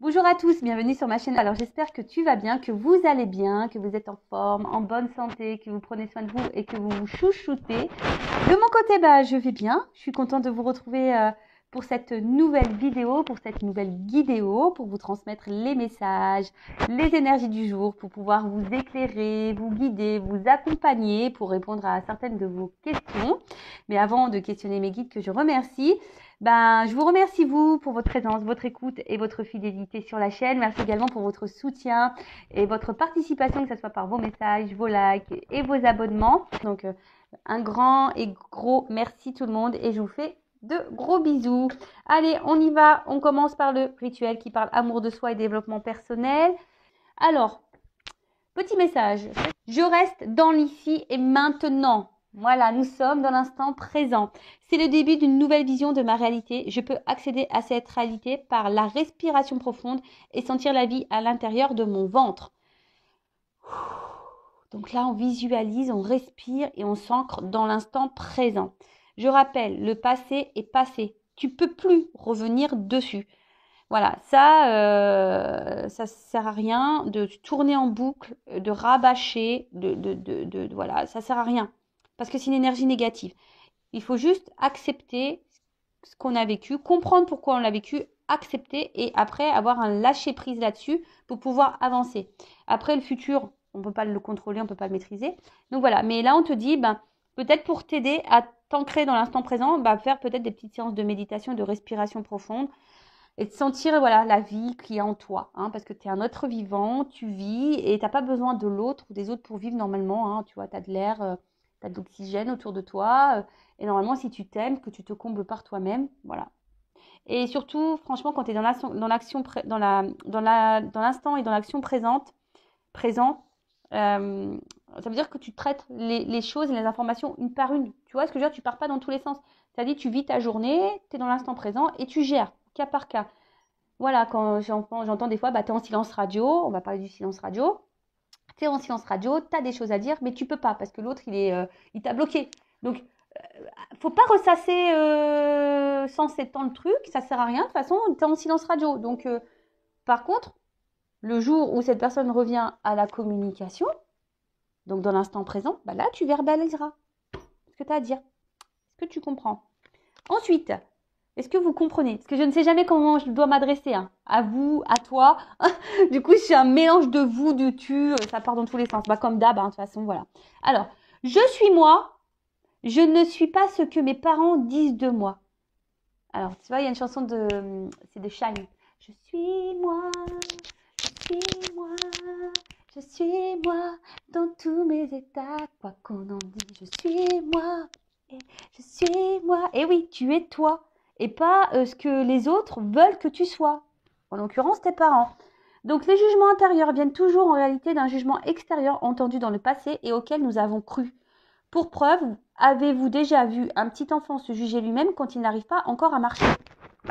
Bonjour à tous, bienvenue sur ma chaîne. Alors j'espère que tu vas bien, que vous allez bien, que vous êtes en forme, en bonne santé, que vous prenez soin de vous et que vous vous chouchoutez. De mon côté, je vais bien. Je suis contente de vous retrouver pour cette nouvelle vidéo, pour cette nouvelle guidéo, pour vous transmettre les messages, les énergies du jour, pour pouvoir vous éclairer, vous guider, vous accompagner, pour répondre à certaines de vos questions. Mais avant de questionner mes guides que je remercie, je vous remercie vous pour votre présence, votre écoute et votre fidélité sur la chaîne. Merci également pour votre soutien et votre participation, que ce soit par vos messages, vos likes et vos abonnements. Donc un grand et gros merci tout le monde et je vous fais de gros bisous. Allez, on y va. On commence par le rituel qui parle amour de soi et développement personnel. Alors, petit message. Je reste dans l'ici et maintenant. Voilà, nous sommes dans l'instant présent. C'est le début d'une nouvelle vision de ma réalité. Je peux accéder à cette réalité par la respiration profonde et sentir la vie à l'intérieur de mon ventre. Donc là, on visualise, on respire et on s'ancre dans l'instant présent. Je rappelle, le passé est passé. Tu peux plus revenir dessus. Voilà, ça sert à rien de tourner en boucle, de rabâcher, voilà, ça sert à rien. Parce que c'est une énergie négative. Il faut juste accepter ce qu'on a vécu, comprendre pourquoi on l'a vécu, accepter et après avoir un lâcher-prise là-dessus pour pouvoir avancer. Après, le futur, on ne peut pas le contrôler, on ne peut pas le maîtriser. Donc voilà, mais là, on te dit, peut-être pour t'aider à t'ancrer dans l'instant présent, faire peut-être des petites séances de méditation, de respiration profonde et de sentir voilà, la vie qui est en toi. Parce que tu es un être vivant, tu vis et tu n'as pas besoin de l'autre ou des autres pour vivre normalement. Tu vois, tu as de l'air, tu as de l'oxygène autour de toi. Et normalement, si tu t'aimes, que tu te combles par toi-même, voilà. Et surtout, franchement, quand tu es dans l'action, dans l'instant et dans l'action présent, ça veut dire que tu traites les choses et les informations une par une. Tu vois ce que je veux dire? Tu pars pas dans tous les sens. C'est-à-dire, tu vis ta journée, tu es dans l'instant présent et tu gères, cas par cas. Voilà, quand j'entends des fois, tu es en silence radio, on va parler du silence radio. Tu es en silence radio, tu as des choses à dire, mais tu peux pas parce que l'autre, il t'a bloqué. Donc, faut pas ressasser sans 7 ans le truc, ça sert à rien. De toute façon, tu es en silence radio. Donc, par contre, le jour où cette personne revient à la communication, donc dans l'instant présent, là, tu verbaliseras ce que tu as à dire. Est-ce que tu comprends? Ensuite, est-ce que vous comprenez? Parce que je ne sais jamais comment je dois m'adresser. À vous, à toi. Du coup, c'est un mélange de vous, de tu. Ça part dans tous les sens. Comme d'hab, de toute façon, voilà. Alors, je suis moi. Je ne suis pas ce que mes parents disent de moi. Alors, tu vois, il y a une chanson c'est de Shine. Je suis moi, je suis moi, je suis moi, dans tous mes états, quoi qu'on en dise, je suis moi, et je suis moi. Et oui, tu es toi, et pas ce que les autres veulent que tu sois, en l'occurrence tes parents. Donc les jugements intérieurs viennent toujours en réalité d'un jugement extérieur entendu dans le passé et auquel nous avons cru. Pour preuve, avez-vous déjà vu un petit enfant se juger lui-même quand il n'arrive pas encore à marcher?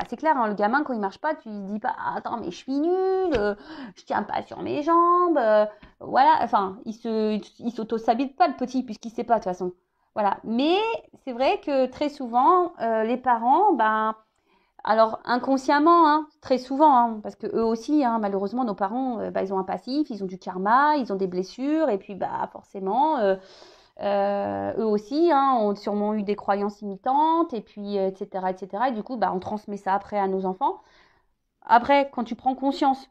C'est clair, le gamin, quand il marche pas, tu ne dis pas « Attends, mais je suis nul, je tiens pas sur mes jambes. Voilà, enfin, il s'auto-sabite pas, le petit, puisqu'il sait pas, de toute façon. Voilà. Mais c'est vrai que très souvent, les parents, alors inconsciemment, très souvent, parce que eux aussi, malheureusement, nos parents, ils ont un passif, ils ont du karma, ils ont des blessures, et puis forcément, eux aussi ont sûrement eu des croyances imitantes, et puis etc., etc. Et du coup, on transmet ça après à nos enfants. Après, quand tu prends conscience,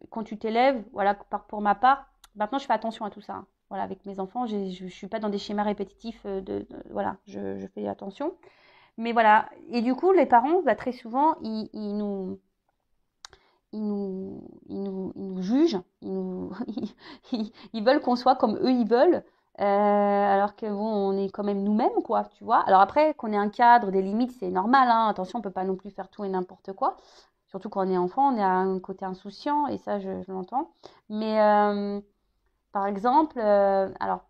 quand tu t'élèves, voilà, pour ma part, maintenant je fais attention à tout ça. Voilà, avec mes enfants, je ne suis pas dans des schémas répétitifs, voilà, je fais attention. Mais voilà, et du coup, les parents, très souvent, ils nous jugent, ils veulent qu'on soit comme eux ils veulent, alors que bon, on est quand même nous-mêmes, quoi, tu vois. Alors après, qu'on ait un cadre, des limites, c'est normal, attention, on peut pas non plus faire tout et n'importe quoi. Surtout quand on est enfant, on est à un côté insouciant, et ça, je l'entends. Mais par exemple, alors,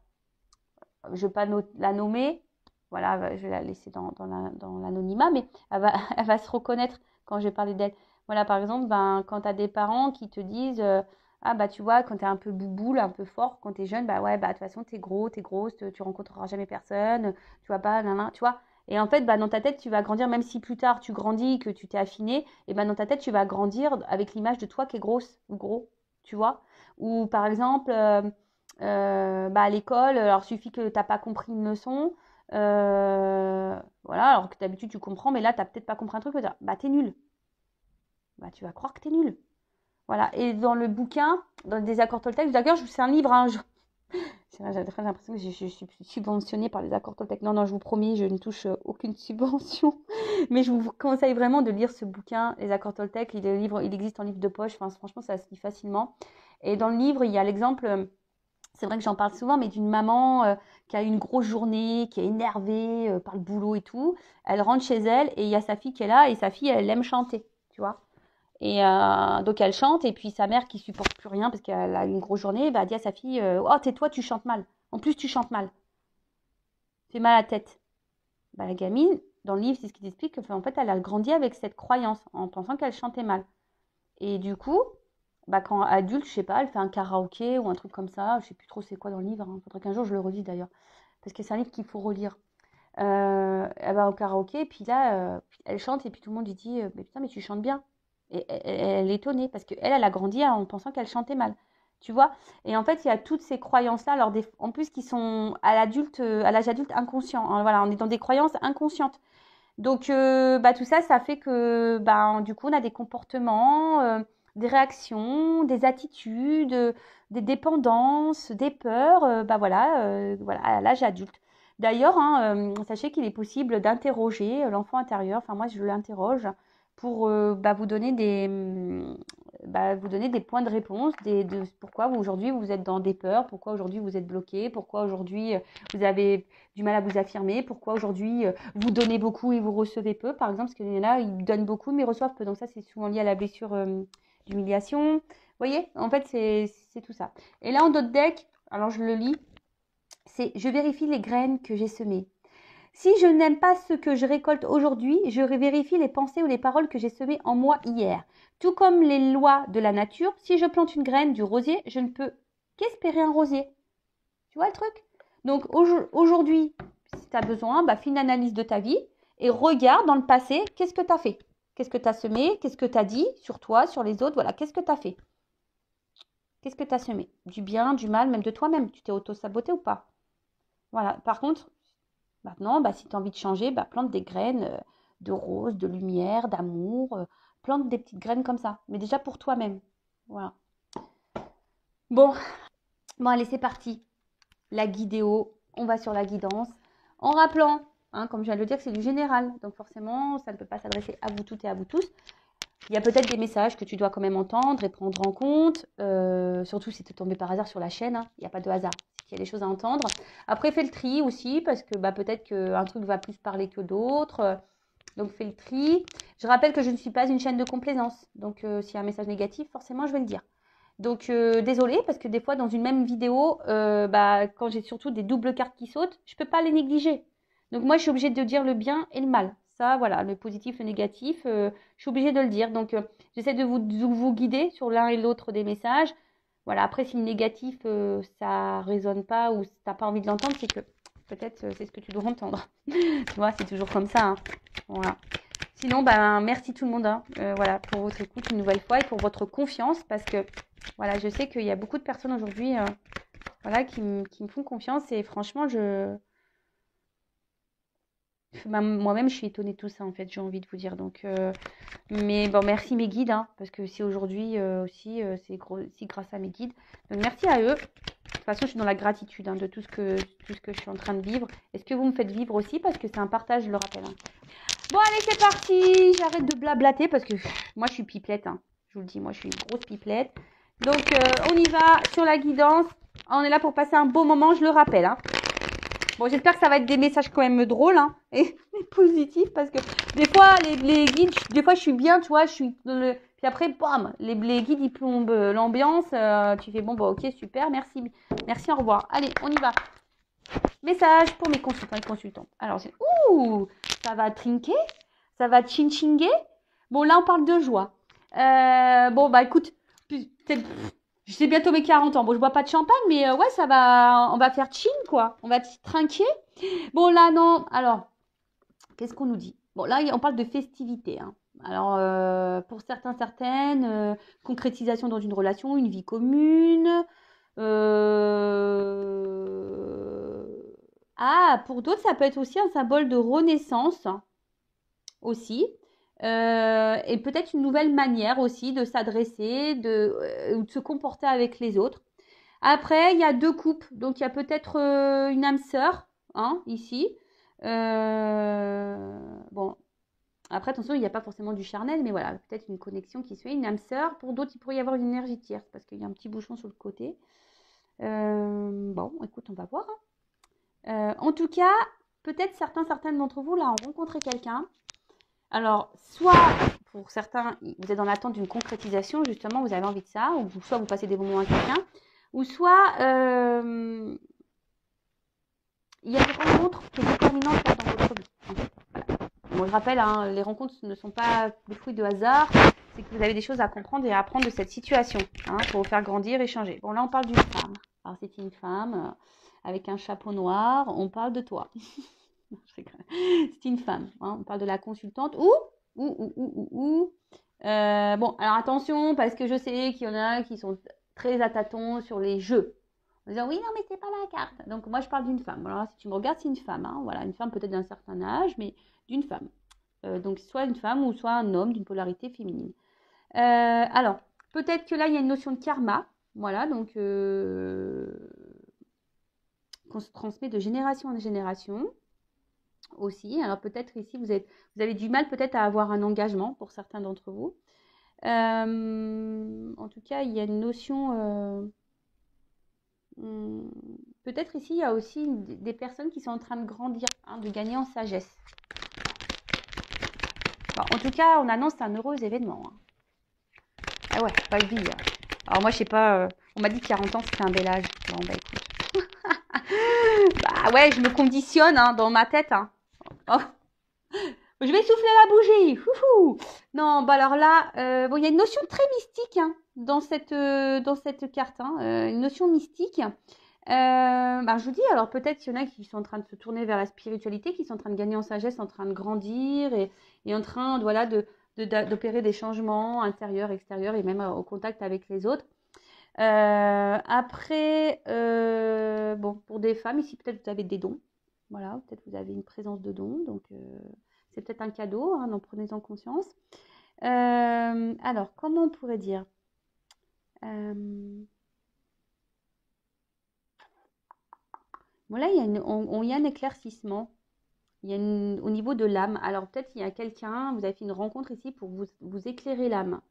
je ne vais pas la nommer, voilà, je vais la laisser dans l'anonymat, mais elle va se reconnaître quand je vais parler d'elle. Voilà, par exemple, quand tu as des parents qui te disent tu vois, quand tu es un peu bouboule, un peu fort, quand tu es jeune, ouais, de toute façon, tu es gros, tu es grosse, tu rencontreras jamais personne, tu vois pas, tu vois. Et en fait, bah, dans ta tête, tu vas grandir, même si plus tard tu grandis, que tu t'es affiné, et bah, dans ta tête, tu vas grandir avec l'image de toi qui est grosse ou gros, tu vois. Ou par exemple, bah, à l'école, alors il suffit que tu n'as pas compris une leçon, voilà, alors que d'habitude tu comprends, mais là, tu n'as peut-être pas compris un truc, tu vas dire, bah, t'es nul. Bah, tu vas croire que t'es nul. Voilà. Et dans le bouquin, dans les accords Toltec, d'ailleurs, c'est un livre, hein, j'avais l'impression que je suis subventionnée par les accords Toltec. Non, non, je vous promets, je ne touche aucune subvention. Mais je vous conseille vraiment de lire ce bouquin, les accords Toltec. Il existe en livre de poche. Enfin, franchement, ça se lit facilement. Et dans le livre, il y a l'exemple, c'est vrai que j'en parle souvent, mais d'une maman qui a eu une grosse journée, qui est énervée par le boulot et tout. Elle rentre chez elle et il y a sa fille qui est là et sa fille, elle aime chanter, tu vois. Et donc elle chante et puis sa mère qui supporte plus rien parce qu'elle a une grosse journée va dire à sa fille oh tais-toi, tu chantes mal. En plus tu chantes mal. Fais mal à la tête. Bah, la gamine dans le livre c'est ce qu'il explique en fait elle a grandi avec cette croyance en pensant qu'elle chantait mal. Et du coup bah, quand adulte je sais pas elle fait un karaoké ou un truc comme ça, je sais plus trop c'est quoi dans le livre. Hein. Faudrait qu'un jour je le relise d'ailleurs parce que c'est un livre qu'il faut relire. Elle va au karaoké et puis là elle chante et puis tout le monde lui dit mais putain mais tu chantes bien. Et elle est étonnée parce qu'elle, elle a grandi en pensant qu'elle chantait mal. Tu vois? Et en fait, il y a toutes ces croyances-là, alors en plus qui sont à l'adulte, à l'âge adulte inconscient. Hein. Voilà, on est dans des croyances inconscientes. Donc, bah, tout ça, ça fait que, bah, du coup, on a des comportements, des réactions, des attitudes, des dépendances, des peurs, bah voilà, voilà, à l'âge adulte. D'ailleurs, hein, sachez qu'il est possible d'interroger l'enfant intérieur. Enfin, moi, je l'interroge pour bah, vous donner des points de réponse, pourquoi aujourd'hui vous êtes dans des peurs, pourquoi aujourd'hui vous êtes bloqué, pourquoi aujourd'hui vous avez du mal à vous affirmer, pourquoi aujourd'hui vous donnez beaucoup et vous recevez peu, par exemple, parce qu'il y en a, ils donnent beaucoup mais reçoivent peu. Donc ça, c'est souvent lié à la blessure d'humiliation. Vous voyez, en fait, c'est tout ça. Et là, en d'autres deck, alors je le lis, c'est « Je vérifie les graines que j'ai semées ». Si je n'aime pas ce que je récolte aujourd'hui, je vérifie les pensées ou les paroles que j'ai semées en moi hier. Tout comme les lois de la nature, si je plante une graine du rosier, je ne peux qu'espérer un rosier. Tu vois le truc? Donc aujourd'hui, si tu as besoin, bah, fais une analyse de ta vie et regarde dans le passé, qu'est-ce que tu as fait? Qu'est-ce que tu as semé? Qu'est-ce que tu as dit sur toi, sur les autres? Voilà, qu'est-ce que tu as fait? Qu'est-ce que tu as semé? Du bien, du mal, même de toi-même. Tu t'es auto-saboté ou pas? Voilà. Par contre, maintenant, bah, si tu as envie de changer, bah, plante des graines de rose, de lumière, d'amour. Plante des petites graines comme ça. Mais déjà pour toi-même. Voilà. Bon, allez, c'est parti. La guidéo, on va sur la guidance. En rappelant, hein, comme je viens de le dire, que c'est du général. Donc forcément, ça ne peut pas s'adresser à vous toutes et à vous tous. Il y a peut-être des messages que tu dois quand même entendre et prendre en compte. Surtout si tu es tombé par hasard sur la chaîne. Hein. Il n'y a pas de hasard. Il y a des choses à entendre. Après, fais le tri aussi, parce que bah, peut-être qu'un truc va plus parler que d'autres. Donc, fais le tri. Je rappelle que je ne suis pas une chaîne de complaisance. Donc, s'il y a un message négatif, forcément, je vais le dire. Donc, désolée, parce que des fois, dans une même vidéo, bah, quand j'ai surtout des doubles cartes qui sautent, je ne peux pas les négliger. Donc, moi, je suis obligée de dire le bien et le mal. Ça, voilà, le positif, le négatif, je suis obligée de le dire. Donc, j'essaie de vous guider sur l'un et l'autre des messages. Voilà, après, si le négatif, ça résonne pas ou si tu n'as pas envie de l'entendre, c'est que peut-être c'est ce que tu dois entendre. Tu vois, c'est toujours comme ça. Hein. Voilà. Sinon, ben, merci tout le monde hein, voilà, pour votre écoute une nouvelle fois et pour votre confiance parce que voilà, je sais qu'il y a beaucoup de personnes aujourd'hui voilà, qui me font confiance et franchement, moi-même, je suis étonnée de tout ça en fait, j'ai envie de vous dire. Donc, mais bon, merci mes guides hein, parce que c'est aujourd'hui aussi, c'est aussi grâce à mes guides. Donc, merci à eux. De toute façon, je suis dans la gratitude hein, de tout ce que je suis en train de vivre. Est-ce que vous me faites vivre aussi parce que c'est un partage, je le rappelle. Hein. Bon, allez, c'est parti. J'arrête de blablater parce que moi, je suis pipelette. Hein. Je vous le dis, moi, je suis une grosse pipelette. Donc, on y va sur la guidance. On est là pour passer un beau moment, je le rappelle. Hein. Bon, j'espère que ça va être des messages quand même drôles hein, et positifs parce que des fois, les guides, des fois, je suis bien, tu vois, je suis dans le... Puis après, bam, les guides, ils plombent l'ambiance. Tu fais, bon, bah, ok, super, merci. Merci, au revoir. Allez, on y va. Message pour mes consultants et consultantes. Alors, c'est... Ouh, ça va trinquer, ça va tchinchinguer. Bon, là, on parle de joie. Bon, bah, écoute, c'est bientôt mes 40 ans. Bon, je bois pas de champagne, mais ouais, ça va, on va faire chin, quoi. On va trinquer. Bon, là, non, alors, Qu'est-ce qu'on nous dit? Bon, là, on parle de festivité, hein. Alors, pour certains, certaines, concrétisation dans une relation, une vie commune. Ah, pour d'autres, ça peut être aussi un symbole de renaissance, aussi. Et peut-être une nouvelle manière aussi de s'adresser, ou de se comporter avec les autres. Après, il y a deux couples. Donc, il y a peut-être une âme sœur, hein, ici. Bon, après, attention, il n'y a pas forcément du charnel, mais voilà, peut-être une connexion qui se fait, une âme sœur. Pour d'autres, il pourrait y avoir une énergie tierce parce qu'il y a un petit bouchon sur le côté. Bon, écoute, on va voir, hein. En tout cas, peut-être certaines d'entre vous, là, ont rencontré quelqu'un. Alors, soit pour certains, vous êtes dans l'attente d'une concrétisation, justement, vous avez envie de ça, ou soit vous passez des bons moments avec quelqu'un, ou soit il y a une rencontre qui est déterminante dans votre vie. Voilà. Bon, je rappelle, hein, les rencontres ne sont pas le fruit de hasard, c'est que vous avez des choses à comprendre et à apprendre de cette situation, hein, pour vous faire grandir et changer. Bon, là, on parle d'une femme. Alors, c'est une femme avec un chapeau noir, on parle de toi. C'est une femme, hein, on parle de la consultante bon, alors attention, parce que je sais qu'il y en a qui sont très à tâtons sur les jeux. En disant, oui, non, mais c'est pas la carte. Donc, moi, je parle d'une femme. Alors, si tu me regardes, c'est une femme, hein, voilà, une femme peut-être d'un certain âge, mais d'une femme. Donc, soit une femme ou soit un homme d'une polarité féminine. Alors, peut-être que là, il y a une notion de karma, voilà, donc qu'on se transmet de génération en génération aussi. Alors, peut-être ici, vous avez du mal peut-être à avoir un engagement pour certains d'entre vous. En tout cas, il y a une notion... peut-être ici, il y a aussi des personnes qui sont en train de grandir, hein, de gagner en sagesse. Bon, en tout cas, on annonce un heureux événement, hein. Ah ouais, pas le vie. Alors moi, je sais pas, on m'a dit que 40 ans, c'était un bel âge. Bon, bah écoute. Bah ouais, je me conditionne, hein, dans ma tête, hein. Oh. Je vais souffler la bougie. Fouhou. Non, bah alors là, bon, il y a une notion très mystique, hein, dans cette carte, hein, une notion mystique. Bah, je vous dis, alors peut-être qu'il y en a qui sont en train de se tourner vers la spiritualité, qui sont en train de gagner en sagesse, en train de grandir et en train, voilà, d'opérer des changements intérieurs, extérieurs et même au contact avec les autres. Après, bon, pour des femmes, ici peut-être vous avez des dons. Voilà, peut-être vous avez une présence de dons, donc c'est peut-être un cadeau, hein, en prenez-en conscience. Alors, comment on pourrait dire bon, là, il y a un éclaircissement. Il y a au niveau de l'âme. Alors, peut-être il y a quelqu'un, vous avez fait une rencontre ici pour vous éclairer l'âme,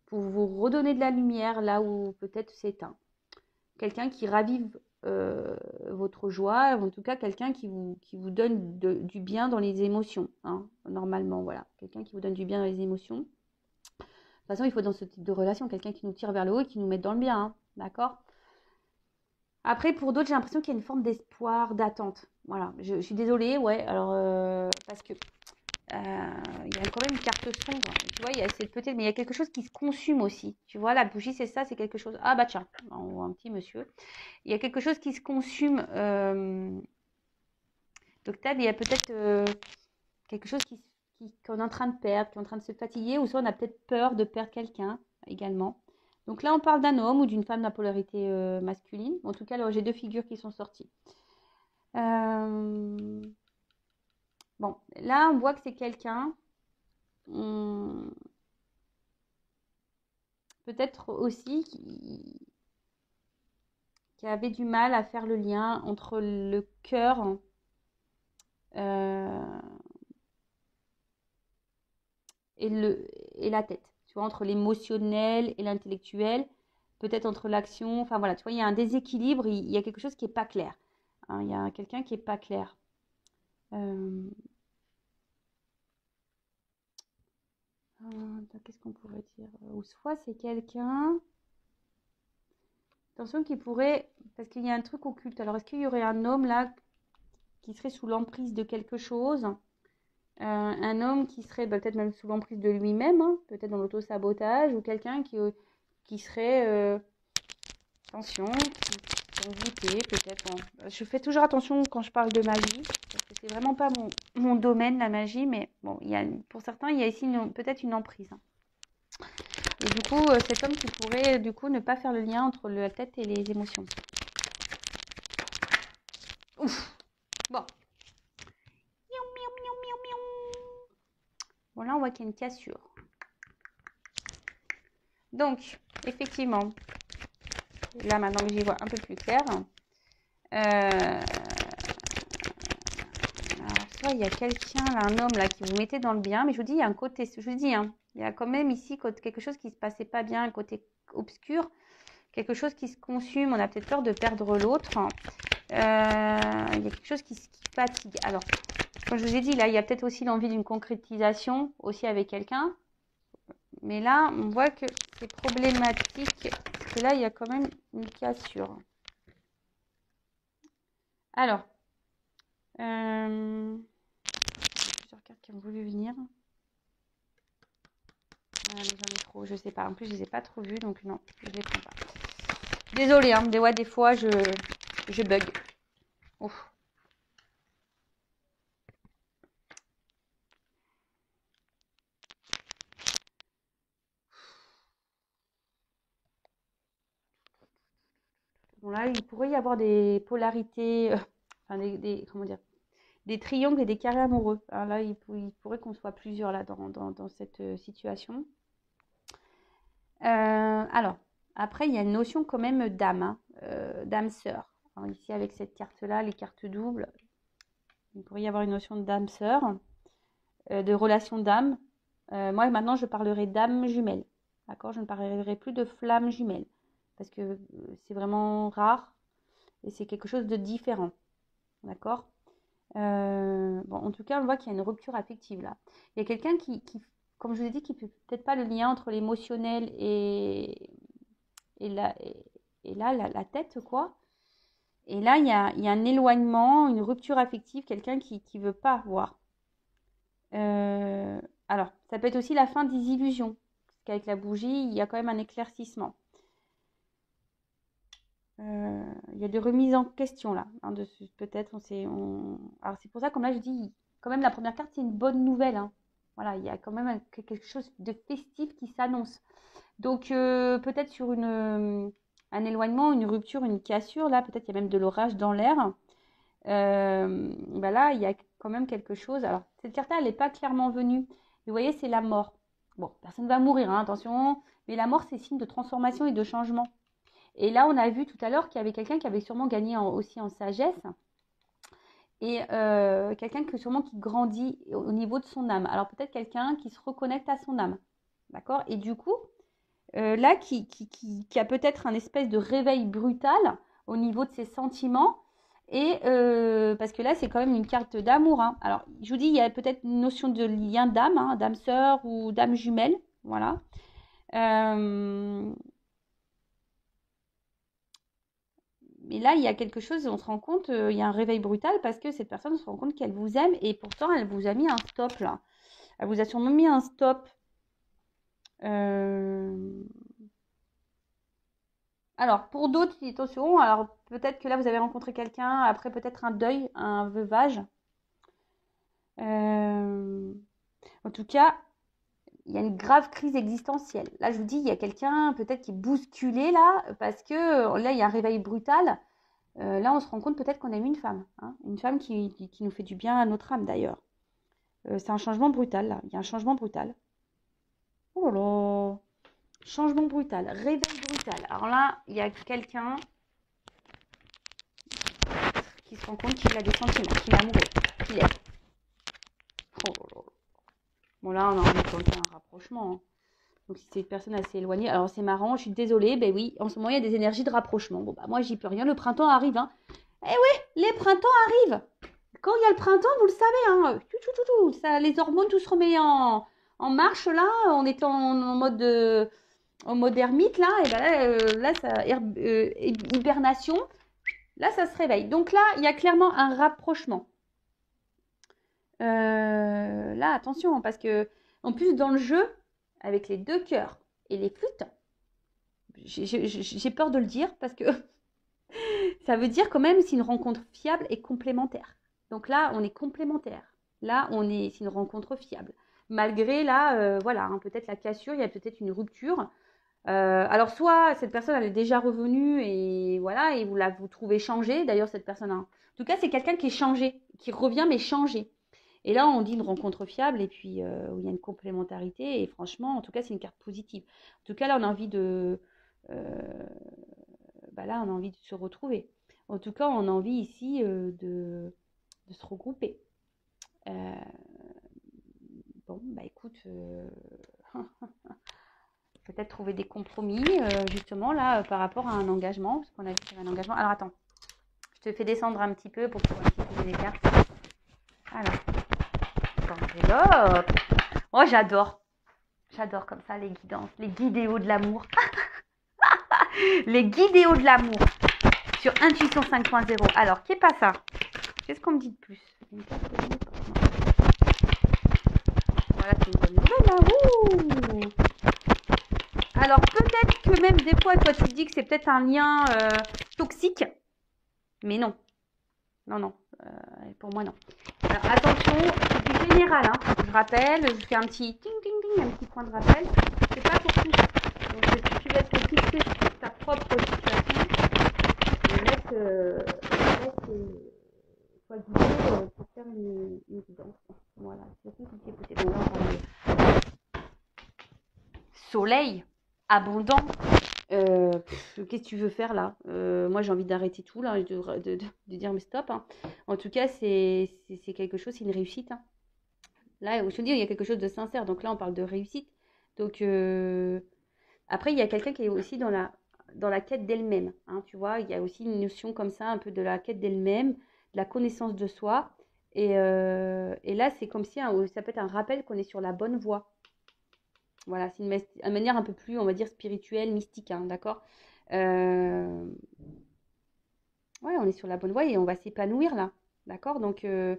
pour vous redonner de la lumière là où peut-être c'est éteint. Quelqu'un qui ravive votre joie, en tout cas quelqu'un qui vous donne du bien dans les émotions, hein, normalement, voilà. Quelqu'un qui vous donne du bien dans les émotions. De toute façon, il faut dans ce type de relation quelqu'un qui nous tire vers le haut et qui nous mette dans le bien, hein, d'accord? Après, pour d'autres, j'ai l'impression qu'il y a une forme d'espoir, d'attente. Voilà, je suis désolée, ouais, alors, parce que il y a quand même une carte sombre, tu vois, il y a peut-être, mais il y a quelque chose qui se consume aussi. Tu vois, la bougie, c'est ça, c'est quelque chose. Ah bah tiens, on voit un petit monsieur. Il y a quelque chose qui se consume. Donc, il y a peut-être quelque chose qu'on est en train de perdre, qui est en train de se fatiguer, ou soit on a peut-être peur de perdre quelqu'un également. Donc là, on parle d'un homme ou d'une femme de la polarité masculine. En tout cas, alors, j'ai deux figures qui sont sorties. Bon, là, on voit que c'est quelqu'un, peut-être aussi qui avait du mal à faire le lien entre le cœur et la tête. Tu vois, entre l'émotionnel et l'intellectuel, peut-être entre l'action. Enfin voilà, tu vois, il y a un déséquilibre, il y a quelque chose qui n'est pas clair, hein, il y a quelqu'un qui n'est pas clair. Qu'est-ce qu'on pourrait dire? Ou soit c'est quelqu'un, attention, qui pourrait, parce qu'il y a un truc occulte. Alors, est-ce qu'il y aurait un homme là qui serait sous l'emprise de quelque chose? Un homme qui serait peut-être même sous l'emprise de lui-même, hein, peut-être dans l'auto-sabotage, ou quelqu'un qui serait, attention, anxiété, peut-être. Bon. Je fais toujours attention quand je parle de magie, parce que c'est vraiment pas mon domaine, la magie, mais bon, pour certains, il y a ici peut-être une emprise. Hein. Et du coup, cet homme qui pourrait du coup ne pas faire le lien entre la tête et les émotions. Ouf. Bon. Bon, là, on voit qu'il y a une cassure. Donc, effectivement, là, maintenant que j'y vois un peu plus clair, alors, soit il y a quelqu'un, là, un homme, là, qui vous mettait dans le bien, mais je vous dis, il y a un côté, je vous dis, hein, il y a quand même ici quelque chose qui ne se passait pas bien, un côté obscur, quelque chose qui se consume, on a peut-être peur de perdre l'autre. Il y a quelque chose qui fatigue. Alors, comme je vous ai dit, là, il y a peut-être aussi l'envie d'une concrétisation, aussi avec quelqu'un. Mais là, on voit que c'est problématique, parce que là, il y a quand même une cassure. Alors, plusieurs cartes qui ont voulu venir. Ah, mais j'en ai trop, je sais pas. En plus, je les ai pas trop vues, donc non, je les prends pas. Désolée, hein, des fois, je bug. Ouf. Bon, là, il pourrait y avoir des polarités, enfin, comment dire, des triangles et des carrés amoureux. Alors là, il pourrait qu'on soit plusieurs là dans cette situation. Alors, après, il y a une notion quand même d'âme, hein, d'âme sœur. Alors, ici, avec cette carte-là, les cartes doubles, il pourrait y avoir une notion d'âme sœur, de relation d'âme. Moi, maintenant, je parlerai d'âme jumelle. D'accord? Je ne parlerai plus de flamme jumelle. Parce que c'est vraiment rare et c'est quelque chose de différent. D'accord? Bon, en tout cas, on voit qu'il y a une rupture affective là. Il y a quelqu'un qui, comme je vous ai dit, qui ne fait peut-être pas le lien entre l'émotionnel et là, la tête, quoi. Et là, il y a un éloignement, une rupture affective, quelqu'un qui ne veut pas voir. Alors, ça peut être aussi la fin des illusions. Parce qu'avec la bougie, il y a quand même un éclaircissement. Il y a des remises en question là. Hein, peut-être, alors c'est pour ça, comme là je dis, quand même la première carte, c'est une bonne nouvelle. Hein. Voilà, il y a quand même quelque chose de festif qui s'annonce. Donc peut-être sur un éloignement, une rupture, une cassure, là peut-être il y a même de l'orage dans l'air. Là, il y a quand même quelque chose. Alors, cette carte-là, elle n'est pas clairement venue. Vous voyez, c'est la mort. Bon, personne ne va mourir, hein, attention. Mais la mort, c'est signe de transformation et de changement. Et là, on a vu tout à l'heure qu'il y avait quelqu'un qui avait sûrement gagné aussi en sagesse. Et quelqu'un sûrement qui grandit au niveau de son âme. Alors, peut-être quelqu'un qui se reconnecte à son âme. D'accord? Et du coup, là, qui a peut-être un espèce de réveil brutal au niveau de ses sentiments. Et parce que là, c'est quand même une carte d'amour. Hein. Alors, je vous dis, il y a peut-être une notion de lien d'âme, hein, d'âme sœur ou d'âme jumelle. Voilà. Mais là, il y a quelque chose, on se rend compte, il y a un réveil brutal parce que cette personne se rend compte qu'elle vous aime et pourtant, elle vous a mis un stop là. Elle vous a sûrement mis un stop. Alors, pour d'autres, attention, alors peut-être que là, vous avez rencontré quelqu'un, après peut-être un deuil, un veuvage. En tout cas, il y a une grave crise existentielle. Là, je vous dis, il y a quelqu'un peut-être qui est bousculé là, parce que là, il y a un réveil brutal. Là, on se rend compte peut-être qu'on aime une femme. Hein, une femme qui nous fait du bien à notre âme d'ailleurs. C'est un changement brutal là. Il y a un changement brutal. Oh là là. Changement brutal. Réveil brutal. Alors là, il y a quelqu'un qui se rend compte qu'il a des sentiments, qu'il est amoureux, qu'il est. Oh là là. Bon là, on a un rapprochement. Hein. Donc si c'est une personne assez éloignée, alors c'est marrant, je suis désolée, ben oui, en ce moment il y a des énergies de rapprochement. Bon bah moi j'y peux rien, le printemps arrive. Hein. Eh oui, les printemps arrivent. Quand il y a le printemps, vous le savez, hein, ça, les hormones, tout se remet en marche là, on est en mode ermite là, et ben là ça, hibernation, là ça se réveille. Donc là, il y a clairement un rapprochement. Là, attention, parce que en plus dans le jeu, avec les deux cœurs et les flûtes, j'ai peur de le dire parce que Ça veut dire quand même c'est une rencontre fiable et complémentaire. Donc là, on est complémentaire. Là, c'est une rencontre fiable. Malgré là, voilà, hein, peut-être la cassure, il y a peut-être une rupture. Alors soit cette personne elle est déjà revenue et voilà et vous trouvez changé. D'ailleurs cette personne, en tout cas c'est quelqu'un qui est changé, qui revient mais changé. Et là on dit une rencontre fiable et puis où il y a une complémentarité et franchement en tout cas c'est une carte positive. En tout cas là on a envie là on a envie de se retrouver. En tout cas on a envie ici de se regrouper. Bon bah écoute. Peut-être trouver des compromis, justement, là, par rapport à un engagement, parce qu'on a vu qu'il y avait un engagement. Alors, attends, je te fais descendre un petit peu pour pouvoir utiliser les cartes. Alors, enveloppe. Oh, j'adore. J'adore comme ça, les guidances, les guidéos de l'amour. Les guidéos de l'amour sur Intuition 5.0. Alors, qu'est pas ça? Qu'est-ce qu'on me dit de plus? Voilà, c'est une bonne nouvelle, là. Ouh. Alors, peut-être que même des fois, toi, tu te dis que c'est peut-être un lien toxique. Mais non. Non. Pour moi, non. Alors, attention, c'est du général. Hein. Je rappelle, je fais un petit ting, un petit point de rappel. C'est pas pour tout. Donc, si tu laisses fixer sur ta propre situation, laisse toi guider pour faire une guidance. Voilà, c'est compliqué peut-être. Donc, là, on parle de soleil, abondant. Qu'est-ce que tu veux faire là? Moi j'ai envie d'arrêter tout là, de dire mais stop. Hein. En tout cas, c'est quelque chose, c'est une réussite. Hein. Là, je te dis, il y a quelque chose de sincère. Donc là, on parle de réussite. Donc après, il y a quelqu'un qui est aussi dans la quête d'elle-même. Hein, tu vois, il y a aussi une notion comme ça, un peu de la quête d'elle-même, de la connaissance de soi. Et là, c'est comme si ça peut être un rappel qu'on est sur la bonne voie. Voilà, c'est une manière un peu plus, on va dire, spirituelle, mystique, hein, d'accord? Ouais, on est sur la bonne voie et on va s'épanouir là, d'accord? Donc, et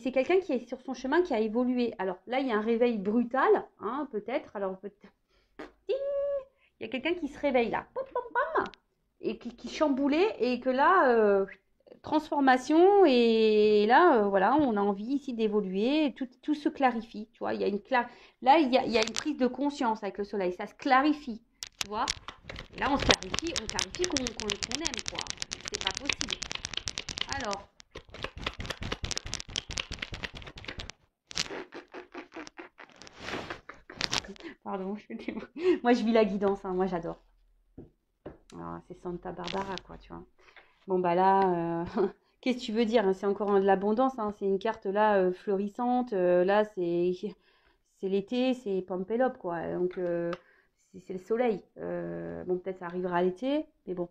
c'est quelqu'un qui est sur son chemin, qui a évolué. Alors là, il y a un réveil brutal, hein, peut-être. Alors, il y a quelqu'un qui se réveille là, pom, pom, pom, et qui chamboulait et que là, transformation et là, voilà, on a envie ici d'évoluer, tout se clarifie, tu vois, il y a là, il y a une prise de conscience avec le soleil, ça se clarifie, tu vois, et là, on clarifie qu'on aime, quoi, c'est pas possible. Alors, pardon, moi, je vis la guidance, hein, moi, j'adore. Alors, c'est Santa Barbara, quoi, tu vois. Bon, bah là, qu'est-ce que tu veux dire? Hein, c'est encore de l'abondance, hein, c'est une carte là florissante. Là, c'est l'été, c'est Pampelope, quoi. Donc, c'est le soleil. Bon, peut-être ça arrivera à l'été, mais bon.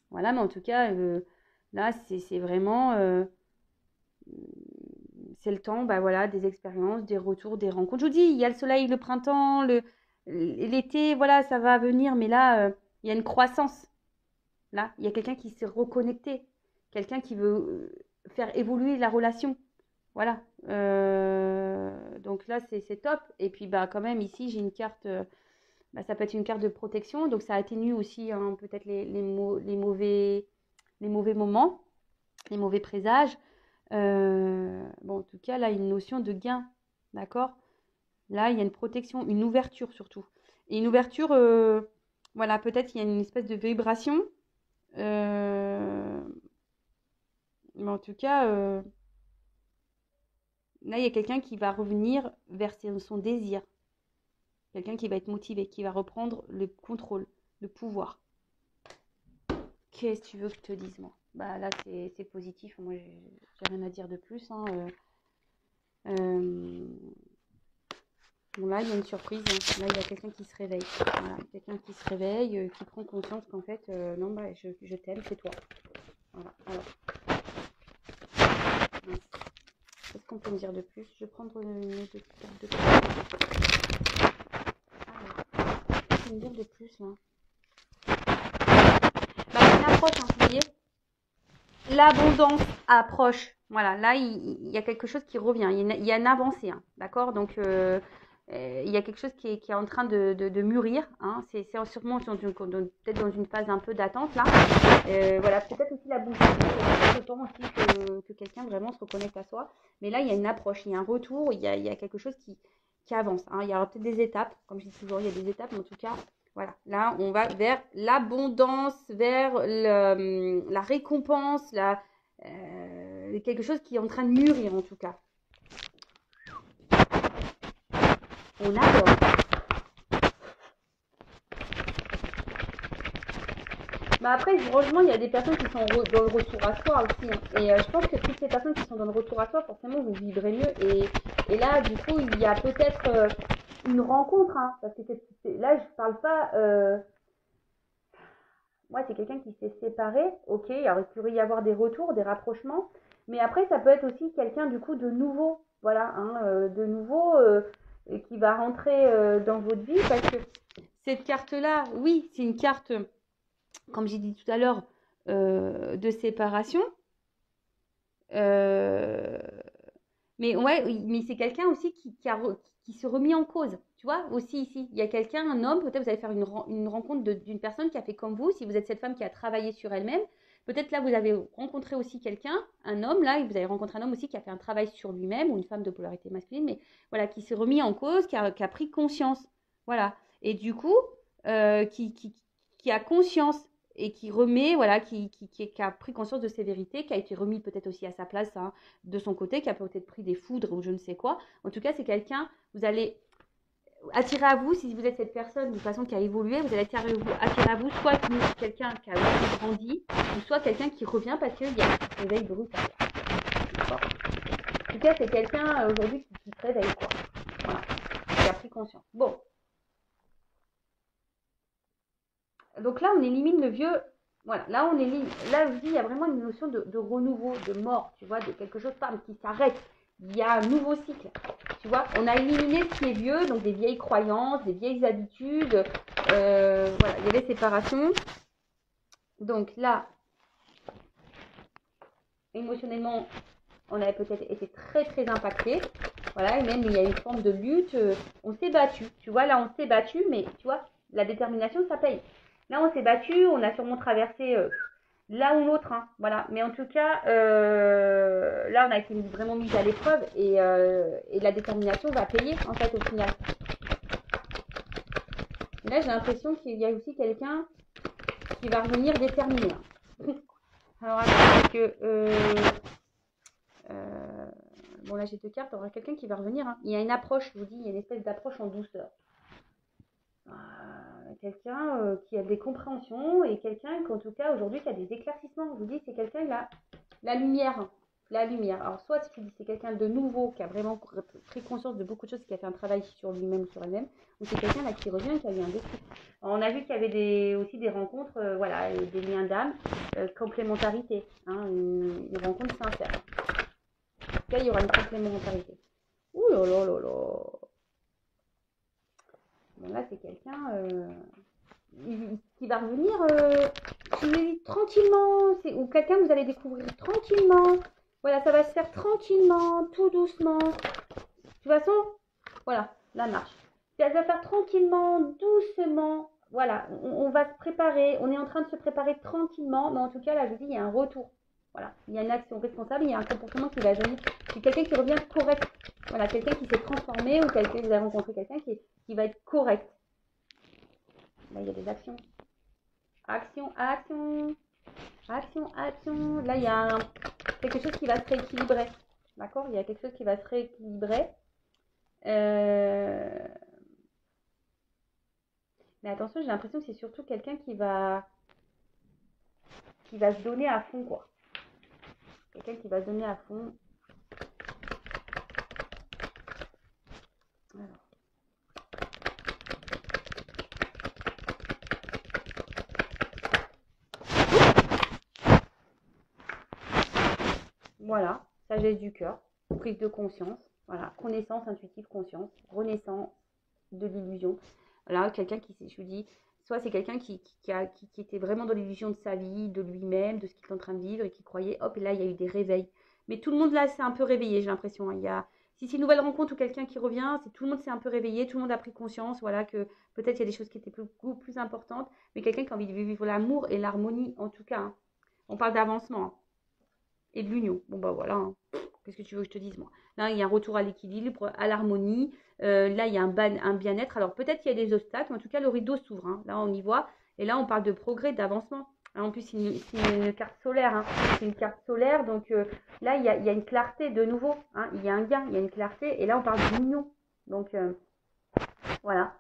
Voilà, mais en tout cas, là, c'est vraiment. C'est le temps, bah voilà, des expériences, des retours, des rencontres. Je vous dis, il y a le soleil, le printemps, l'été, voilà, ça va venir, mais là, il y a une croissance. Là, il y a quelqu'un qui s'est reconnecté, quelqu'un qui veut faire évoluer la relation. Voilà. Donc là, c'est top. Et puis, bah, quand même, ici, j'ai une carte, bah, ça peut être une carte de protection. Donc, ça atténue aussi hein, peut-être les mauvais moments, les mauvais présages. Bon, en tout cas, là, il y a une notion de gain. D'accord? Là, il y a une protection, une ouverture surtout. Et une ouverture, voilà, peut-être il y a une espèce de vibration. Mais en tout cas, là, il y a quelqu'un qui va revenir vers son désir. Quelqu'un qui va être motivé, qui va reprendre le contrôle, le pouvoir. Qu'est-ce que tu veux que je te dise, moi? Bah là, c'est positif. Moi, j'ai rien à dire de plus. Hein. Bon, là, il y a une surprise. Hein. Là, il y a quelqu'un qui se réveille. Voilà, quelqu'un qui se réveille, qui prend conscience qu'en fait, non, bah, je t'aime, c'est toi. Voilà, alors. Qu'est-ce qu'on peut me dire de plus? Je vais prendre une autre carte de plus. Alors, qu'est-ce qu'on peut me dire de plus, là? Bah, une approche, hein, vous voyez? L'abondance approche. Voilà, là, il y a quelque chose qui revient. Il y a une avancée, hein, d'accord? Donc, il y a quelque chose qui est en train de mûrir. Hein. C'est sûrement peut-être dans une phase un peu d'attente là. Voilà, peut-être aussi la bouche. C'est le temps aussi que quelqu'un vraiment se reconnecte à soi. Mais là, il y a une approche, il y a un retour, il y a quelque chose qui avance. Hein. Il y aura peut-être des étapes, comme je dis toujours, il y a des étapes, mais en tout cas, voilà. Là, on va vers l'abondance, vers la récompense, quelque chose qui est en train de mûrir en tout cas. On adore. Bah après, franchement, il y a des personnes qui sont dans le retour à soi aussi. Hein. Et je pense que toutes ces personnes qui sont dans le retour à soi, forcément, vous vivrez mieux. Et là, du coup, il y a peut-être une rencontre. Hein, parce que là, je parle pas... moi, c'est quelqu'un qui s'est séparé. Ok, il pourrait y avoir des retours, des rapprochements. Mais après, ça peut être aussi quelqu'un, du coup, de nouveau. Voilà, hein, de nouveau, qui va rentrer dans votre vie. Parce que cette carte-là, oui, c'est une carte... comme j'ai dit tout à l'heure, de séparation. Mais ouais, mais c'est quelqu'un aussi qui se remet en cause. Tu vois, aussi ici, il y a quelqu'un, un homme, peut-être vous allez faire une rencontre d'une personne qui a fait comme vous, si vous êtes cette femme qui a travaillé sur elle-même. Peut-être là, vous avez rencontré aussi quelqu'un, un homme, là, et vous avez rencontré un homme aussi qui a fait un travail sur lui-même, ou une femme de polarité masculine, mais voilà, qui s'est remis en cause, qui a pris conscience. Voilà. Et du coup, qui a conscience et qui remet, voilà, qui a pris conscience de ses vérités, qui a été remis peut-être aussi à sa place hein, de son côté, qui a peut-être pris des foudres ou je ne sais quoi. En tout cas, c'est quelqu'un, vous allez attirer à vous, si vous êtes cette personne de façon qui a évolué, vous allez attirer à vous soit quelqu'un qui a aussi grandi, ou soit quelqu'un qui revient parce qu'il y a un réveil brut. En tout cas, c'est quelqu'un aujourd'hui qui se réveille, quoi. Voilà, qui a pris conscience. Bon. Donc là, on élimine le vieux. Voilà, là, on élimine. Là, je dis, il y a vraiment une notion de renouveau, de mort, tu vois, de quelque chose qui s'arrête. Il y a un nouveau cycle. Tu vois, on a éliminé ce qui est vieux, donc des vieilles croyances, des vieilles habitudes. Voilà, il y a des séparations. Donc là, émotionnellement, on avait peut-être été très très impacté. Voilà, et même il y a une forme de lutte. On s'est battu. Tu vois, là, on s'est battu, mais tu vois, la détermination, ça paye. Là, on s'est battu, on a sûrement traversé l'un ou l'autre. Hein, voilà. Mais en tout cas, là, on a été vraiment mis à l'épreuve et la détermination va payer, en fait, au final. Et là, j'ai l'impression qu'il y a aussi quelqu'un qui va revenir déterminé. Hein. Alors, attends, parce que... bon, là, j'ai deux cartes. Il y aura quelqu'un qui va revenir. Hein. Il y a une approche, je vous dis, il y a une espèce d'approche en douceur. Quelqu'un qui a des compréhensions et quelqu'un qu'en tout cas aujourd'hui qui a des éclaircissements. Je vous dis, c'est quelqu'un qui a la lumière. La lumière. Alors, soit c'est quelqu'un de nouveau qui a vraiment pris conscience de beaucoup de choses, qui a fait un travail sur lui-même ou sur elle-même, ou c'est quelqu'un là qui revient et qui a eu un déclic. On a vu qu'il y avait aussi des rencontres, voilà, des liens d'âme, complémentarité, hein, une rencontre sincère. En tout cas, il y aura une complémentarité. Ouh là là là là. Bon, là, c'est quelqu'un qui va revenir tranquillement, ou quelqu'un que vous allez découvrir tranquillement. Voilà, ça va se faire tranquillement, tout doucement. De toute façon, voilà, la marche. Ça va faire tranquillement, doucement. Voilà, on va se préparer. On est en train de se préparer tranquillement. Mais en tout cas, là, je vous dis, il y a un retour. Voilà, il y a une action responsable, il y a un comportement qui va venir. C'est quelqu'un qui revient correct. Voilà, quelqu'un qui s'est transformé ou quelqu'un, vous avez rencontré quelqu'un qui va être correct. Là, il y a des actions. Action, action. Action, action. Là, il y a quelque chose qui va se rééquilibrer. D'accord? Il y a quelque chose qui va se rééquilibrer. Mais attention, j'ai l'impression que c'est surtout quelqu'un qui va se donner à fond, quoi. Quelqu'un qui va se donner à fond. Alors. Voilà, sagesse du cœur, prise de conscience, voilà, connaissance intuitive, conscience, renaissance de l'illusion. Voilà, quelqu'un qui, je vous dis, soit c'est quelqu'un qui était vraiment dans l'illusion de sa vie, de lui-même, de ce qu'il est en train de vivre et qui croyait, hop, et là, il y a eu des réveils. Mais tout le monde là s'est un peu réveillé, j'ai l'impression. Hein. Si c'est une nouvelle rencontre ou quelqu'un qui revient, c'est tout le monde s'est un peu réveillé, tout le monde a pris conscience, voilà, que peut-être il y a des choses qui étaient beaucoup plus importantes, mais quelqu'un qui a envie de vivre l'amour et l'harmonie, en tout cas, hein. On parle d'avancement hein, et de l'union. Bon, bah voilà, hein. Qu'est-ce que tu veux que je te dise, moi? Là, il y a un retour à l'équilibre, à l'harmonie. Là, il y a un bien-être. Alors, peut-être qu'il y a des obstacles, mais en tout cas, le rideau s'ouvre, hein. Là, on y voit. Et là, on parle de progrès, d'avancement. En plus, c'est une carte solaire, hein. C'est une carte solaire. Donc, là, il y a une clarté de nouveau, hein. Il y a un gain, il y a une clarté. Et là, on parle d'union. Donc, voilà.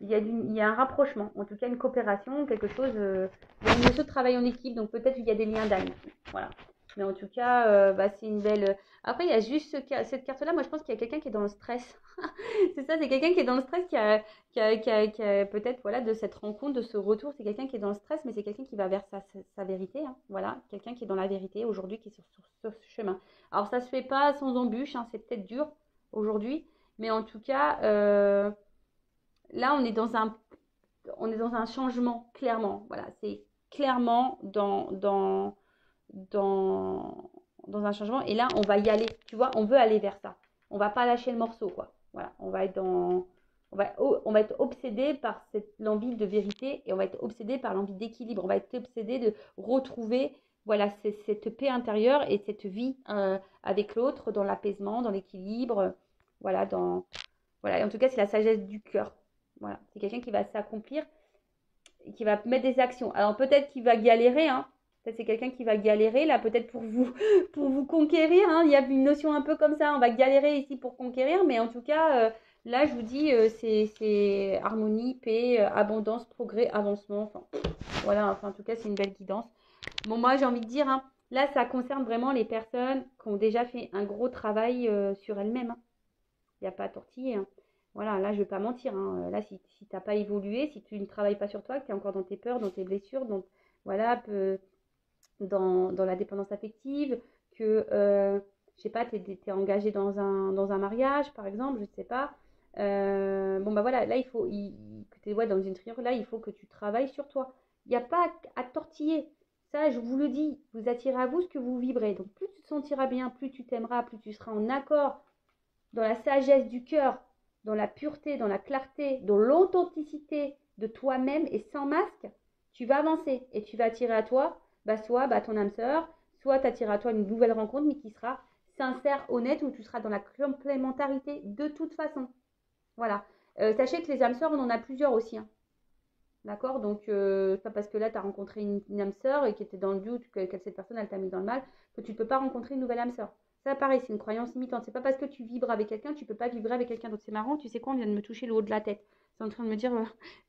Il y a un rapprochement, en tout cas une coopération, quelque chose. Il y a une notion de travail en équipe, donc peut-être qu'il y a des liens d'âme. Voilà. Mais en tout cas, bah, c'est une belle. Après, il y a juste cette carte-là. Moi, je pense qu'il y a quelqu'un qui est dans le stress. C'est ça, c'est quelqu'un qui est dans le stress, qui a peut-être voilà, de cette rencontre, de ce retour. C'est quelqu'un qui est dans le stress, mais c'est quelqu'un qui va vers sa vérité. Hein. Voilà, quelqu'un qui est dans la vérité aujourd'hui, qui est sur ce chemin. Alors, ça se fait pas sans embûche, hein, c'est peut-être dur aujourd'hui, mais en tout cas. Là, on est dans un changement, clairement. Voilà, c'est clairement dans un changement. Et là, on va y aller. Tu vois, on veut aller vers ça. On va pas lâcher le morceau, quoi. Voilà, on va être on va être obsédé par l'envie de vérité et on va être obsédé par l'envie d'équilibre. On va être obsédé de retrouver, voilà, cette paix intérieure et cette vie avec l'autre dans l'apaisement, dans l'équilibre. Voilà, voilà. Et en tout cas, c'est la sagesse du cœur. Voilà, c'est quelqu'un qui va s'accomplir et qui va mettre des actions. Alors peut-être qu'il va galérer, hein. Peut-être c'est quelqu'un qui va galérer là, peut-être pour vous conquérir. Hein. Il y a une notion un peu comme ça. On va galérer ici pour conquérir, mais en tout cas, là, je vous dis, c'est harmonie, paix, abondance, progrès, avancement. Enfin, voilà. Enfin, en tout cas, c'est une belle guidance. Bon, moi, j'ai envie de dire, hein, là, ça concerne vraiment les personnes qui ont déjà fait un gros travail sur elles-mêmes. Hein. Il n'y a pas à tortiller. Hein. Voilà, là, je ne vais pas mentir. Hein. Là, si tu n'as pas évolué, si tu ne travailles pas sur toi, que tu es encore dans tes peurs, dans tes blessures, donc voilà, dans la dépendance affective, que, je sais pas, tu es engagé dans un mariage, par exemple, je ne sais pas. Bon, bah voilà, là, que tu es ouais, dans une triangle, là, il faut que tu travailles sur toi. Il n'y a pas à tortiller. Ça, je vous le dis, vous attirez à vous ce que vous vibrez. Donc, plus tu te sentiras bien, plus tu t'aimeras, plus tu seras en accord dans la sagesse du cœur, dans la pureté, dans la clarté, dans l'authenticité de toi-même et sans masque, tu vas avancer et tu vas attirer à toi soit ton âme sœur, soit t'attirer à toi une nouvelle rencontre, mais qui sera sincère, honnête, où tu seras dans la complémentarité de toute façon. Voilà. Sachez que les âmes sœurs, on en a plusieurs aussi. Hein. D'accord. Donc, pas parce que là, tu as rencontré une âme sœur et qui était dans le doute, que cette personne, elle t'a mis dans le mal, que tu ne peux pas rencontrer une nouvelle âme sœur. Ça, pareil, c'est une croyance limitante. C'est pas parce que tu vibres avec quelqu'un, tu peux pas vibrer avec quelqu'un d'autre. C'est marrant, tu sais quoi, on vient de me toucher le haut de la tête. C'est en train de me dire,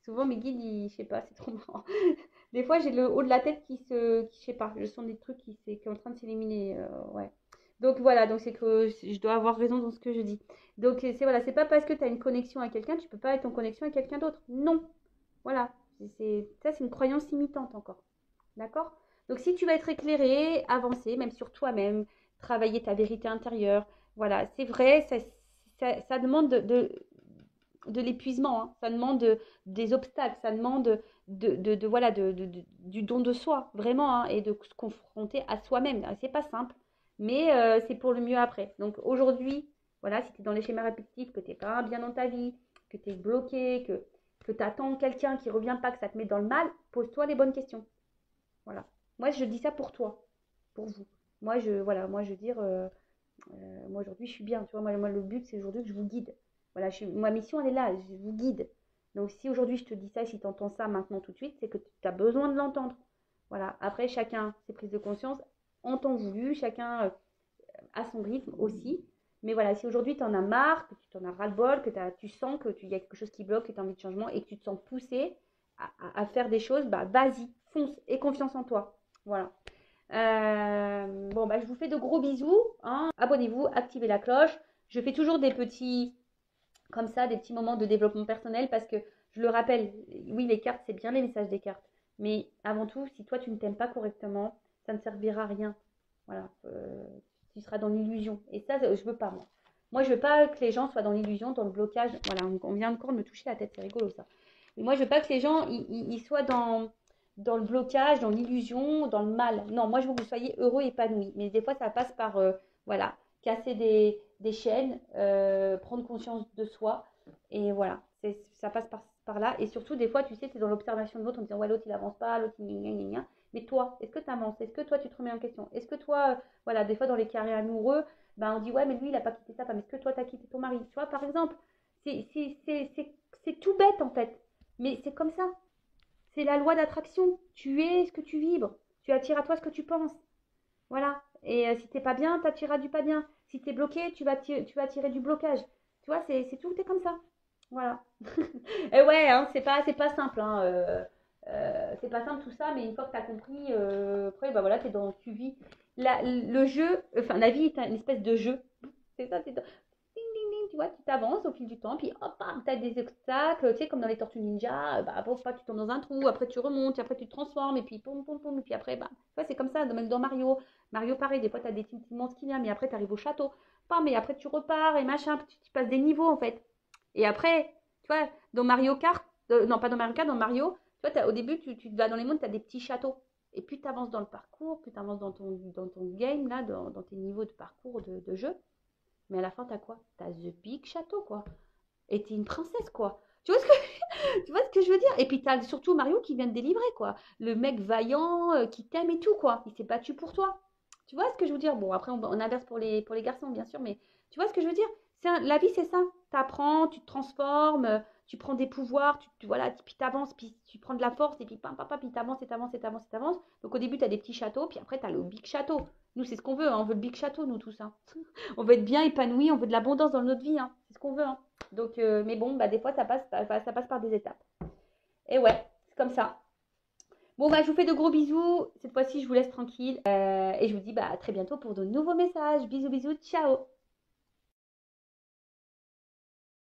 souvent mes guides, je sais pas, c'est trop marrant. Des fois, j'ai le haut de la tête je sais pas, je sens des trucs qui est en train de s'éliminer. Ouais. Donc voilà, donc c'est que je dois avoir raison dans ce que je dis. Donc voilà, c'est pas parce que tu as une connexion avec quelqu'un, tu peux pas être en connexion avec quelqu'un d'autre. Non. Voilà. Ça, c'est une croyance limitante encore. D'accord. Donc si tu vas être éclairé, avancer, même sur toi-même, travailler ta vérité intérieure. Voilà, c'est vrai, ça demande de l'épuisement, hein. Ça demande des obstacles, ça demande voilà, du don de soi, vraiment, hein, et de se confronter à soi-même. C'est pas simple, mais c'est pour le mieux après. Donc aujourd'hui, voilà, si tu es dans les schémas répétitifs, que tu n'es pas bien dans ta vie, que tu es bloqué, que tu attends quelqu'un qui ne revient pas, que ça te met dans le mal, pose-toi les bonnes questions. Voilà. Moi, je dis ça pour toi, pour vous. Voilà, moi, je veux dire, moi, aujourd'hui, je suis bien. Tu vois, moi le but, c'est aujourd'hui que je vous guide. Voilà, ma mission, elle est là, je vous guide. Donc, si aujourd'hui, je te dis ça, si tu entends ça maintenant tout de suite, c'est que tu as besoin de l'entendre. Voilà. Après, chacun ses prises de conscience en temps voulu, chacun à son rythme aussi. Mais voilà, si aujourd'hui tu en as marre, que tu t'en as ras-le-bol, que tu sens qu'il y a quelque chose qui bloque, que tu as envie de changement et que tu te sens poussé à faire des choses, bah vas-y, fonce et confiance en toi. Voilà. Bon, bah, je vous fais de gros bisous. Hein. Abonnez-vous, activez la cloche. Je fais toujours des petits, comme ça, des petits moments de développement personnel parce que, je le rappelle, oui, les cartes, c'est bien les messages des cartes. Mais avant tout, si toi, tu ne t'aimes pas correctement, ça ne servira à rien. Voilà. Tu seras dans l'illusion. Et ça, je veux pas, moi. Moi, je veux pas que les gens soient dans l'illusion, dans le blocage. Voilà, on vient encore de me toucher la tête, c'est rigolo ça. Mais moi, je veux pas que les gens ils soient dans le blocage, dans l'illusion, dans le mal. Non, moi, je veux que vous soyez heureux, épanouis. Mais des fois, ça passe par, voilà, casser des chaînes, prendre conscience de soi. Et voilà, ça passe par là. Et surtout, des fois, tu sais, tu es dans l'observation de l'autre en disant, ouais, l'autre, il avance pas, l'autre, il gna gna gna. Mais toi, est-ce que tu avances? Est-ce que toi, tu te remets en question? Est-ce que toi, voilà, des fois, dans les carrés amoureux, ben, on dit, ouais, mais lui, il a pas quitté sa femme. Est-ce que toi, tu as quitté ton mari? Tu vois, par exemple, c'est tout bête, en fait. Mais c'est comme ça. C'est la loi d'attraction. Tu es ce que tu vibres. Tu attires à toi ce que tu penses. Voilà. Et si t'es pas bien, t'attireras du pas bien. Si t'es bloqué, tu vas attirer du blocage. Tu vois, c'est tout, t'es comme ça. Voilà. Et ouais, hein, c'est pas simple. Hein, c'est pas simple tout ça, mais une fois que t'as compris, après, bah voilà, tu vis. Le jeu, enfin, la vie est une espèce de jeu. C'est ça, ding, ding, ding, tu vois, tu t'avances au fil du temps, puis hop, tu as des obstacles, tu sais, comme dans les Tortues Ninja, bah, après, pas, tu tombes dans un trou, après tu remontes, après tu te transformes, et puis poum, poum, poum, et puis après, bah, tu vois, c'est comme ça, même dans Mario. Mario, pareil, des fois, tu as des petits monstres qui viennent, mais après, tu arrives au château, pas, mais après, tu repars, et machin, tu passes des niveaux, en fait. Et après, tu vois, dans Mario Kart, non, pas dans Mario Kart, dans Mario, tu vois, au début, tu vas dans les mondes, tu as des petits châteaux. Et plus tu avances dans le parcours, plus tu avances dans ton game, là, dans tes niveaux de parcours de jeu, mais à la fin, t'as quoi? T'as The Big Château, quoi. Et t'es une princesse, quoi. Tu vois ce que je veux dire? Et puis t'as surtout Mario qui vient te délivrer, quoi. Le mec vaillant qui t'aime et tout, quoi. Il s'est battu pour toi. Tu vois ce que je veux dire? Bon, après, on inverse pour les garçons, bien sûr, mais tu vois ce que je veux dire? La vie, c'est ça. T'apprends, tu te transformes, tu prends des pouvoirs, voilà, puis t'avances, puis tu prends de la force, et puis pam, pam, pam, puis t'avances, et t'avances, et t'avances, et t'avances. Donc au début, t'as des petits châteaux, puis après, t'as le big château. Nous, c'est ce qu'on veut, hein. On veut le big château, nous, tout ça. On veut être bien épanoui, on veut de l'abondance dans notre vie, hein. C'est ce qu'on veut, hein. Donc, mais bon, bah, des fois, ça passe par des étapes. Et ouais, c'est comme ça. Bon, bah, je vous fais de gros bisous. Cette fois-ci, je vous laisse tranquille. Et je vous dis bah, à très bientôt pour de nouveaux messages. Bisous, bisous, ciao.